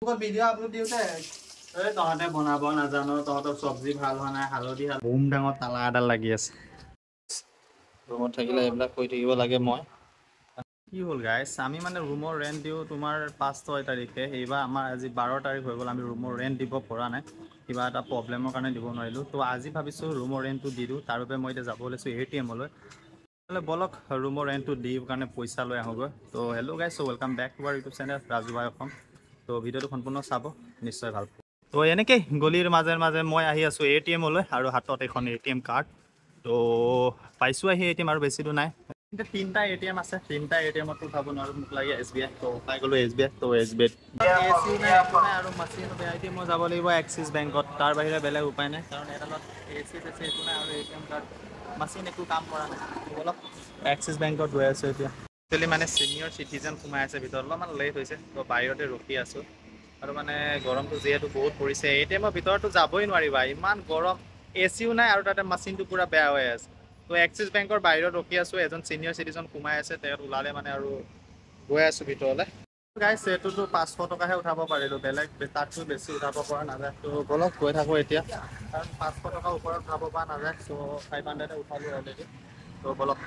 ফেসবুকত video upload দিওতে এই তহঁতে বনাব নাজানো তহঁতৰ সবজি ভাল হোৱা নাই হালধি বুম ডাঙৰ তালা এডাল লাগি আছে ৰুমত থাকিলে এইবিলাক কৰি থাকিব লাগে মই কি হ'ল গাইছ আমি মানে ৰুমৰ ৰেণ্ট দিওঁ তোমাৰ 5-6 তাৰিখে এইবাৰ আমাৰ আজি 12 তাৰিখ হৈ গ'ল আমি ৰুমৰ ৰেণ্ট দিব পৰা নাই কিবা এটা প্ৰব্লেমৰ কাৰণে দিব নোৱাৰিলোঁ তো আজি ভাবিছোঁ ৰুমৰ ৰেণ্টটো দি দিওঁ তাৰ বাবে মই এতিয়া যাব ওলাইছোঁ ATM-লৈ বলক ৰুমৰ ৰেণ্টটো দিওঁ কাৰণে পইচা লৈ আহোঁগৈ তো hello' guys welcome back to our YouTube channel Raju ভাই অসম তো ভিডিঅ'টো সম্পূৰ্ণ চাব নিশ্চয় ভাল পাব তো এনেকৈ গলিৰ মাজে মাজে মই আহি আছোঁ ATM-লৈ আৰু হাতত এখন ATM কাৰ্ড তো পাইছোঁ আহি ATM আৰু বেছি দূৰ নাই কিন্তু 3টা ATM আছে 3টা ATM-ত উঠাব নোৱাৰোঁ মোক লাগে SBI তো পাই গ'লোঁ SBI তো SBI AC নাই একো নাই আৰু মাচিন বেয়া এতিয়া মই যাব লাগিব এক্সিছ বেংকত তাৰ বাহিৰে বেলেগ উপায় নাই কাৰণ এডালত AC একো নাই আৰু ATM কাৰ্ড মাচিন একো কাম কৰা নাই অলপ এক্সিছ বেংকত গৈ আছোঁ এতিয়া একচুৱেলি মানে ছিনিয়ৰ চিটিজেন সোমাই আছে ভিতৰত অলপমান লেট হৈছে তো বাহিৰতে ৰখি আছোঁ আৰু মানে গৰমটো যিহেতু বহুত পৰিছে ATM-ৰ ভিতৰতো যাবই নোৱাৰিবা ইমান গৰম ACও নাই আৰু তাতে মাচিনটো পূৰা বেয়া হৈ আছে তো এক্সিছ বেংকৰ বাহিৰত ৰখি আছোঁ এজন ছিনিয়ৰ চিটিজেন সোমাই আছে তেওঁ ওলালে মানে আৰু গৈ আছোঁ ভিতৰলৈ গাইছ এইটোতো 500 টকাহে উঠাব পাৰিলোঁ বেলেগ তাতকৈ বেছি উঠাব পৰা নাযায় তো বলক গৈ থাকোঁ এতিয়া কাৰণ 500 টকাৰ ওপৰত উঠাব পৰা নাযায় চ' 500 উঠালোঁ অলৰেডি তো বলক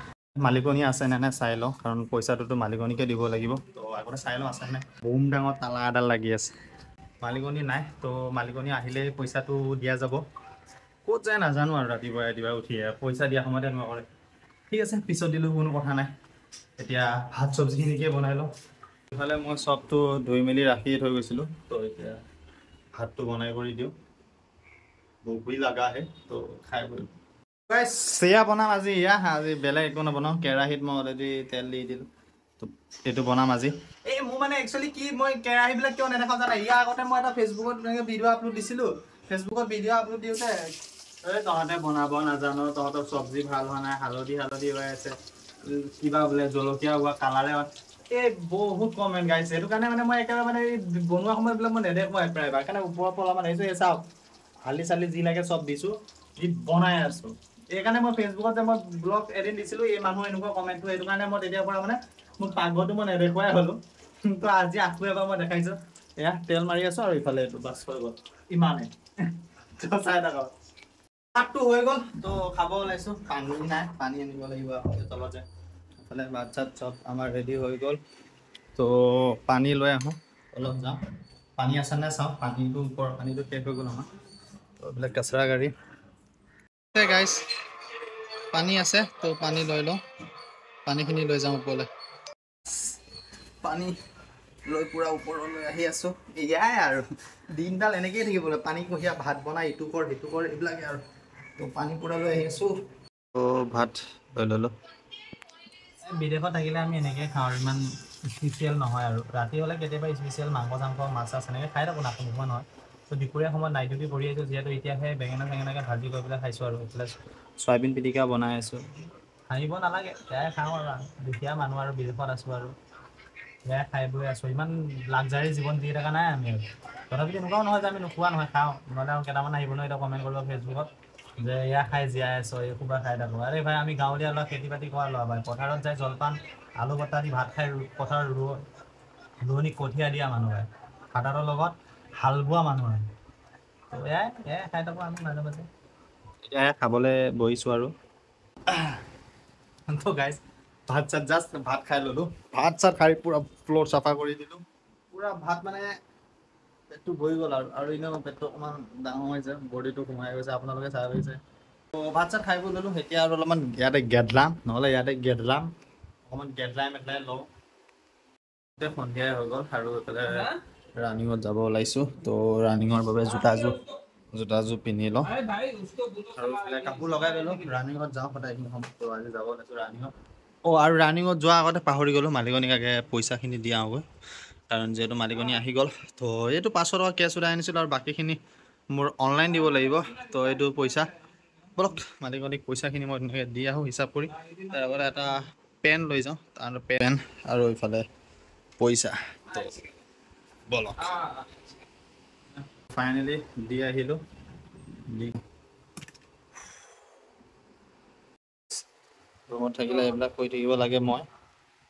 মালিকনী আছে নে নাই চাই লওঁ কাৰণ পইচাটোতো মালিকনীকে দিব লাগিব তো আগতে চাই লওঁ আছে নে বুম ডাঙৰ তালা এডাল লাগি আছে মালিকনী নাই তো মালিকনী আহিলে পইচাটো দিয়া যাব ক'ত যায় নাজানো আৰু ৰাতিপুৱা উঠি পইচা দিয়া সময়তে নকৰে ঠিক আছে পিছত দিলোঁ কোনো কথা নাই এতিয়া ভাত চব্জিখিনিকে বনাই লওঁ ইফালে মই চবটো ধুই মেলি ৰাখিয়ে থৈ গৈছিলোঁ তো এতিয়া ভাতটো বনাই কৰি দিওঁ ভোক লগা আহে তো খাই বৈ চিৰা বনাম আজি আজি বেলেগ একো নবনাওঁ কেৰাহীত মই অলৰেডি তেল দি দিলোঁ তো এইটো বনাম আজি এই মোৰ মানে একচুৱেলি কি মই কেৰাহীবিলাক কিয় নেদেখাওঁ জানা ইয়াৰ আগতে মই এটা ফেচবুকত এনেকৈ ভিডিঅ' আপলোড দিছিলোঁ ফেচবুকত ভিডিঅ' আপলোড দিওঁতে এই তহঁতে বনাব নাজানো তহঁতৰ চব্জি ভাল হোৱা নাই হালধি হৈ আছে কিবা বোলে জলকীয়া হোৱা কালাৰে এই বহুত কমেণ্ট গাইছে সেইটো কাৰণে মানে মই একেবাৰে মানে বনোৱা সময়বিলাক মই নেদেখোঁ প্ৰায়ভাগ সেইকাৰণে ওপৰৰ পৰা অলপমান আহিছোঁ এই চাওক হালি চালি যি লাগে চব দিছোঁ দি বনাই আছোঁ এইকাৰণে মই ফেচবুকত যে মই ব্লগ এদিন দিছিলোঁ এই মানুহ এনেকুৱা কমেণ্টটো সেইটো কাৰণে মই তেতিয়াৰ পৰা মানে মোৰ পাকঘৰটো মই নেদেখুৱাই হ'লোঁ তো আজি আকৌ এবাৰ মই দেখাইছোঁ এয়া তেল মাৰি আছোঁ আৰু ইফালে এইটো বাছ হৈ গ'ল ইমানেই চাই থাকক ভাতটো হৈ গ'ল তো খাব ওলাইছোঁ পানী নাই পানী আনিব লাগিব তলতে এইফালে ভাত চাত চব আমাৰ ৰেডি হৈ গ'ল তো পানী লৈ আহোঁ অলপ যাওঁ পানী আছে নে চাওঁ পানীটো ওপৰৰ পানীটো শেষ হৈ গ'ল আমাৰ তো এইবিলাক কাচৰা গাড়ী গাইছ পানী আছে তো পানী লৈ লওঁ পানীখিনি লৈ যাওঁ ওপৰলৈ পানী লৈ পূৰা ওপৰলৈ আহি আছোঁ এয়াই আৰু দিনডাল এনেকৈয়ে থাকিবলৈ পানী কঢ়িয়া ভাত বনাই ইটো কৰ সিটো কৰ এইবিলাকে আৰু তো পানী পূৰা লৈ আহি আছোঁ তো ভাত লৈ ল'লোঁ বিদেশত থাকিলে আমি এনেকৈ খাওঁ ইমান স্পেচিয়েল নহয় আৰু ৰাতি হ'লে কেতিয়াবা স্পেচিয়েল মাংস চাংস মাছ চাছ এনেকৈ খাই থাকোঁ নোখোৱা নহয় তো দুপৰীয়া সময়ত নাইট ডিউটি কৰি আছোঁ যিহেতু এতিয়াহে বেঙেনা চেঙেনাকৈ ভাজি কৰি পেলাই খাইছোঁ আৰু এইফালে চয়াবিন পিটিকা বনাই আছোঁ হাঁহিব নালাগে সেয়াই খাওঁ আৰু দুখীয়া মানুহ আৰু বিদেশত আছোঁ আৰু সেয়াই খাই বৈ আছোঁ ইমান লাকজাৰী জীৱন দি থকা নাই আমি আৰু তথাপিতো এনেকুৱাও নহয় যে আমি নোখোৱা নহয় খাওঁ নহ'লে আৰু কেইটামান আহিব নহয় এতিয়া কমেণ্ট কৰিব ফেচবুকত যে এয়া খাই জীয়াই আছোঁ এই সোপা খাই থাকোঁ আৰে ভাই আমি গাঁৱলীয়া ল'ৰা খেতি বাতি কৰা ল'ৰা ভাই পথাৰত যাই জলপান আলু বটা দি ভাত খাই পথাৰত ৰোৱনী কঠীয়া দিয়া মানুহ হয় ভাতৰ লগত হাল বোৱা মানুহ হয় তো এয়াই খাই থাকোঁ আমি মাজে মাজে এতিয়াহে খাবলৈ বহিছোঁ আৰু তো গাইজ ভাত চাত জাষ্ট ভাত খাই ল'লোঁ ভাত চাত খাই পূৰা ফ্ল'ৰ চাফা কৰি দিলোঁ পূৰা ভাত মানে পেটটো ভৰি গ'ল আৰু এনেও পেটটো অকণমান ডাঙৰ হৈছে বডিটো সোমাই গৈছে আপোনালোকে চাই গৈছে তো ভাত চাত খাই বৈ ল'লোঁ এতিয়া আৰু অলপমান ইয়াতে গেদলাম নহ'লে ইয়াতে গেদলাম অকণমান গেদলাই মেদলাই লওঁ এতিয়া সন্ধিয়াই হৈ গ'ল আৰু এইফালে ৰানিঙত যাব ওলাইছোঁ তো ৰানিঙৰ বাবে জোতাযোৰ পিন্ধি লওঁ আৰু এইফালে কাপোৰ লগাই ল'লোঁ ৰানিঙত যাওঁ সদায় এইখিনি সময়ত তো আজি যাব ওলাইছোঁ ৰানিঙত আৰু ৰানিঙত যোৱাৰ আগতে পাহৰি গ'লোঁ মালিকনীক আগে পইচাখিনি দি আহোঁগৈ কাৰণ যিহেতু মালিকনী আহি গ'ল তো এইটো 500 টকা কেছ উঠাই আনিছিলোঁ আৰু বাকীখিনি মোৰ অনলাইন দিব লাগিব তো এইটো পইচা বলক মালিকনীক পইচাখিনি মই ধুনীয়াকৈ দি আহোঁ হিচাপ কৰি তাৰ আগতে এটা পেন লৈ যাওঁ তাৰ পেন আৰু এইফালে পইচা তো বলক ফাইনেলি দি আহিলোঁ ৰুমত থাকিলে এইবিলাক কৰি থাকিব লাগে মই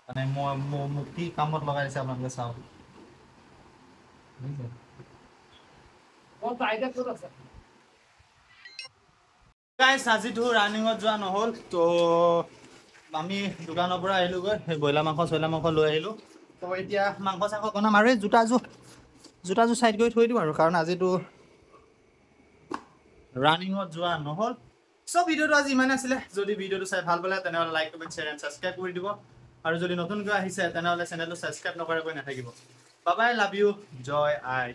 মানে মোক কি কামত লগাই দিছে আপোনালোকে চাওক গাইছ আজিতো ৰানিঙত যোৱা নহ'ল তো আমি দোকানৰ পৰা আহিলোগৈ সেই ব্ৰইলাৰ মাংস চইলাৰ মাংস লৈ আহিলোঁ তো এতিয়া মাংস চাংস বনাম আৰু এই জোতাযোৰ চাইড কৰি থৈ দিওঁ আৰু কাৰণ আজিতো ৰানিঙত যোৱা নহ'ল চ' ভিডিঅ'টো আজি ইমানে আছিলে যদি ভিডিঅ'টো চাই ভাল পালে তেনেহ'লে like comment share and subscribe কৰি দিব আৰু যদি নতুনকৈ আহিছে তেনেহ'লে চেনেলটো ছাবস্ক্ৰাইব নকৰাকৈ নাথাকিব bye bye love you Jay I